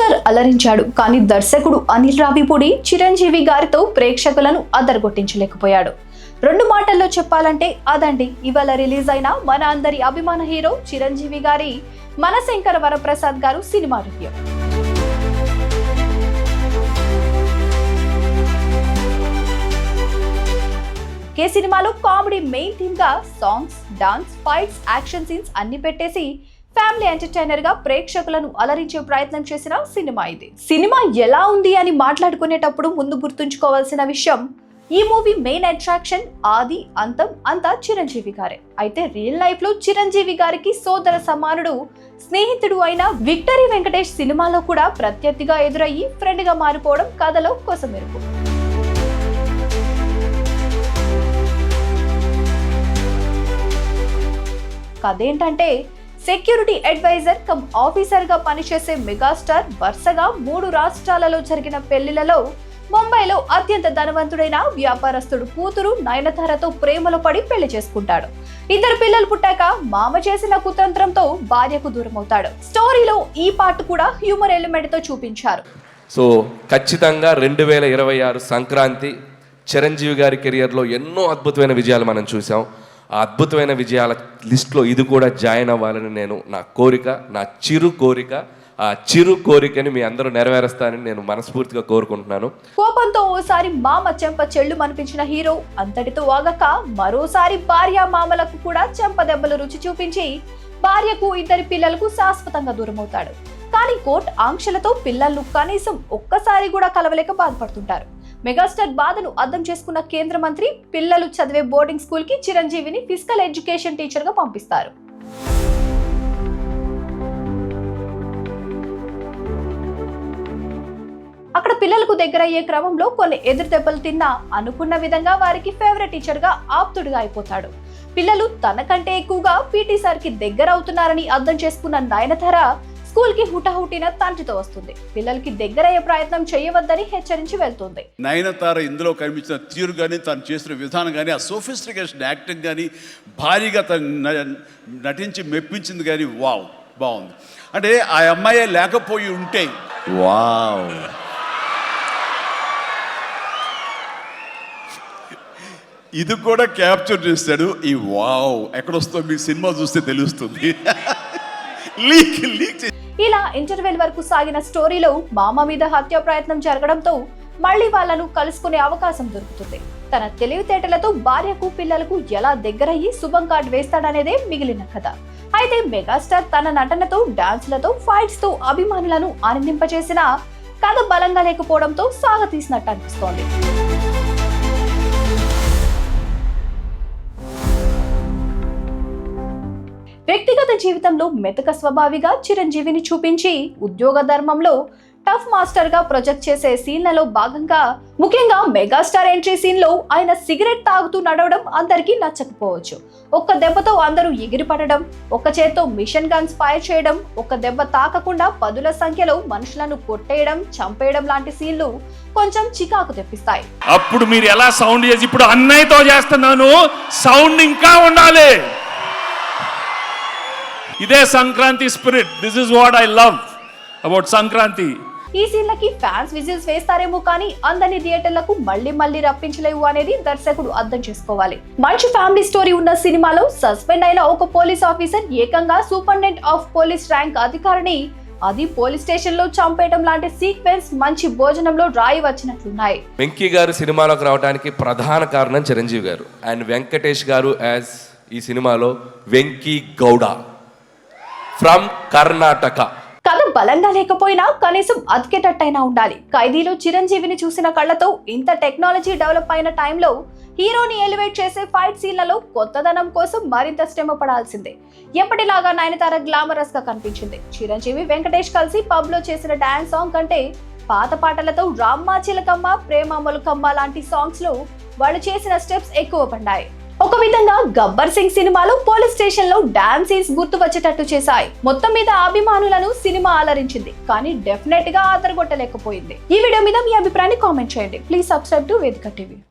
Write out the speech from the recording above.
Megastar అలరించాడు, కానీ దర్శకుడు అనిల్ రావిపూడి చిరంజీవి గారితో ప్రేక్షకులను అదరగొట్టించలేకపోయాడు. రెండు మాటల్లో చెప్పాలంటే అదండి ఇవాళ రిలీజ్ అయిన మన అందరి అభిమాన హీరో చిరంజీవి గారి మనశంకర వరప్రసాద్ గారు సినిమా రివ్యూ. ఈ సినిమాలో కామెడీ మెయిన్ థీమ్ గా songs, dance, fights, action scenes అన్ని పెట్టేసి ఫ్యామిలీ ఎంటర్టైనర్ గా ప్రేక్షకులను అలరించే ప్రయత్నం చేసిన సినిమా ఇది. సినిమా ఎలా ఉంది అని మాట్లాడుకునేటప్పుడు ముందు గుర్తుంచుకోవాల్సిన విషయం, ఈ మూవీ మెయిన్ అట్రాక్షన్ ఆది అంతం అంతా చిరంజీవి గారే. అయితే రియల్ లైఫ్ లో చిరంజీవి గారికి సోదర సమానుడు, స్నేహితుడు అయిన విక్టరీ వెంకటేష్ సినిమాలో కూడా ప్రత్యర్థిగా ఎదురయ్యి ఫ్రెండ్ గా మారిపోవడం కథలో కొసమెరుపు. కథేంటంటే, సెక్యూరిటీ అడ్వైజర్ కమ్ ఆఫీసర్ గా పనిచేసే మెగాస్టార్ వరుసగా 3 రాష్ట్రాలలో జరిగిన పెళ్లిలలో ముంబైలో అత్యంత ధనవంతుడైన వ్యాపారస్తుడు కూతురు నయనతారతో ప్రేమలో పడి పెళ్లి చేసుకుంటాడు. 2 పిల్లలు పుట్టాక మామ చేసిన కుతంత్రంతో భార్యకు దూరమవుతాడు. స్టోరీలో ఈ పార్ట్ కూడా హ్యూమర్ ఎలిమెంట్ తో చూపించారు. సో ఖచ్చితంగా 2026 సంక్రాంతి చిరంజీవి గారి కెరియర్లో ఎన్నో అద్భుతమైన విజయాలు మనం చూసాం. ఆ అద్భుతమైన విజయాల లిస్ట్లో ఇది కూడా జాయిన్ అవ్వాలని నా కోరిక, నా చిరు కోరిక. ఆ చిరు కోరికని మీ అందరూ నెరవేరుస్తానని నేను మనస్ఫూర్తిగా కోరుకుంటున్నాను. కోపంతో ఓసారి మామ చెంప చెళ్ళు అనిపించిన హీరో అంతటితో ఆగక మరోసారి భార్య మామలకు కూడా చెంప దెబ్బలు రుచి చూపించి భార్యకు 2 పిల్లలకు శాశ్వతంగా దూరమవుతాడు. కానీ కోర్టు ఆంక్షలతో పిల్లలను కనీసం ఒక్కసారి కూడా కలవలేక బాధపడుతుంటారు. మెగాస్టార్ బాధను అర్థం చేసుకున్న కేంద్ర మంత్రి పిల్లలు చదివే బోర్డింగ్ స్కూల్ కి చిరంజీవిని ఫిజికల్ ఎడ్యుకేషన్ టీచర్ గా పంపిస్తారు. అక్కడ పిల్లలకు దగ్గరయ్యే క్రమంలో కొన్ని ఎదురు దెబ్బలు తిన్నా అనుకున్న విధంగా వారికి ఫేవరెట్ టీచర్ గా ఆప్తుడిగా అయిపోతాడు. పిల్లలు తనకంటే ఎక్కువగా పీటీ సార్ కి దగ్గర అవుతున్నారని అర్థం చేసుకున్న నయనతార స్కూల్ కి హుటాహుటిన తండ్రితో వస్తుంది. పిల్లలకి దగ్గరయ్యే ప్రయత్నం చేయవద్దని హెచ్చరించి వెళ్తుంది. నయనతార ఇందులో కనిపించిన తీరు కానీ, తను చేసిన విధానం కానీ, ఆ సోఫిస్టికేషన్ యాక్టింగ్ కానీ, భారీగా తను నటించి మెప్పించింది కానీ, వావ్ బాగుంది. అంటే ఆ అమ్మాయి లేకపోయి ఉంటే వావ్, ఇది కూడా క్యాప్చర్ చేస్తాడు. ఈ వావ్ ఎక్కడొస్తో మీ సినిమా చూస్తే తెలుస్తుంది. ఇలా ఇంటర్వెల్ వరకు సాగిన స్టోరీలో మామ మీద హత్య ప్రయత్నం జరగడంతో మళ్లీ వాళ్ళను కలుసుకునే అవకాశం దొరుకుతుంది. తన తెలివితేటలతో భార్యకు పిల్లలకు ఎలా దగ్గరయ్యి శుభం కార్డు వేస్తాడనేదే మిగిలిన కథ. అయితే మెగాస్టార్ తన నటనతో, డాన్స్లతో, ఫైట్స్ తో అభిమానులను ఆనందింపచేసిన కథ బలంగా లేకపోవడంతో సాగతీసినట్టు అనిపిస్తోంది. వ్యక్తిగత జీవితంలో మెతక స్వభావిగా చిరంజీవిని చూపించి ఉద్యోగ ధర్మంలో టఫ్ మాస్టర్ గా ప్రొజెక్ట్ చేసే సీన్లలో భాగంగా ముఖ్యంగా మెగాస్టార్ ఎంట్రీ సీన్ లో ఆయన సిగరెట్ తాగుతూ నడవడం అందరికీ నచ్చకపోవచ్చు. ఒక్క దెబ్బతో అందరూ ఎగిరిపడడం, ఒక్క చేత్తో మిషన్ గన్స్ ఫైర్ చేయడం, ఒక్క దెబ్బ తాకకుండా 10ల సంఖ్యలో మనుషులను కొట్టేయడం, చంపేయడం లాంటి సీన్లు కొంచెం చికాకు తెప్పిస్తాయి. అప్పుడు మీరు ఎలా సౌండ్ చేసి, ఇప్పుడు అన్నయ్యతో చేస్తున్నాను, సౌండ్ ఇంకా ఉండాలి. ఇదే Sankranti spirit. This is what I love about Sankranti. ఈ సీన్లకి ఫ్యాన్స్ విజిల్స్ వేస్తారేమో కానీ అందరినీ థియేటర్లకు మళ్ళీ రప్పించలేవు అనేది దర్శకుడు అర్థం చేసుకోవాలి. మంచి ఫ్యామిలీ స్టోరీ ఉన్న సినిమాలో సస్పెండ్ అయిన ఒక పోలీస్ ఆఫీసర్ ఏకంగా సూపరింటెండెంట్ ఆఫ్ పోలీస్ ర్యాంక్ అధికారిని అది పోలీస్ స్టేషన్ లో చంపేయడం లాంటి సీక్వెన్స్ మంచి భోజనంలో రాయి వచ్చినట్లున్నాయి. వెంకీ గారు సినిమాలోకి రావడానికి ప్రధాన కారణం చిరంజీవి గారు. అండ్ వెంకటేష్ గారు యాజ్ ఈ సినిమాలో వెంకీ గౌడ ఫ్రమ్ కర్ణాటక. కథ బలంగా లేకపోయినా కనీసం అతికేటట్టయినా ఉండాలి. ఖైదీలో చిరంజీవిని చూసిన కళ్ళతో ఇంత టెక్నాలజీ డెవలప్ అయిన టైంలో హీరోని ఎలివేట్ చేసే ఫైట్ సీన్లలో కొత్తదనం కోసం మరింత శ్రమ పడాల్సిందే. ఎప్పటిలాగా నయనతార గ్లామరస్ గా కనిపించింది. చిరంజీవి, వెంకటేష్ కలిసి పబ్ లో చేసిన డాన్స్ సాంగ్ కంటే పాత పాటలతో రామ్మ చిలకమ్మ, ప్రేమ మొలకమ్మ లాంటి సాంగ్స్ లో వాళ్ళు చేసిన స్టెప్స్ ఎక్కువ పడ్డాయి. ఒక విధంగా గబ్బర్ సింగ్ సినిమాలో పోలీస్ స్టేషన్ లో డాన్స్ సీన్స్ గుర్తు వచ్చేటట్టు చేశాయి. మొత్తం మీద అభిమానులను సినిమా అలరించింది, కానీ డెఫినెట్ గా ఆదరగొట్టలేకపోయింది. ఈ వీడియో మీద మీ అభిప్రాయాన్ని కామెంట్ చేయండి. ప్లీజ్ సబ్స్క్రైబ్ టు వేదిక టీవీ.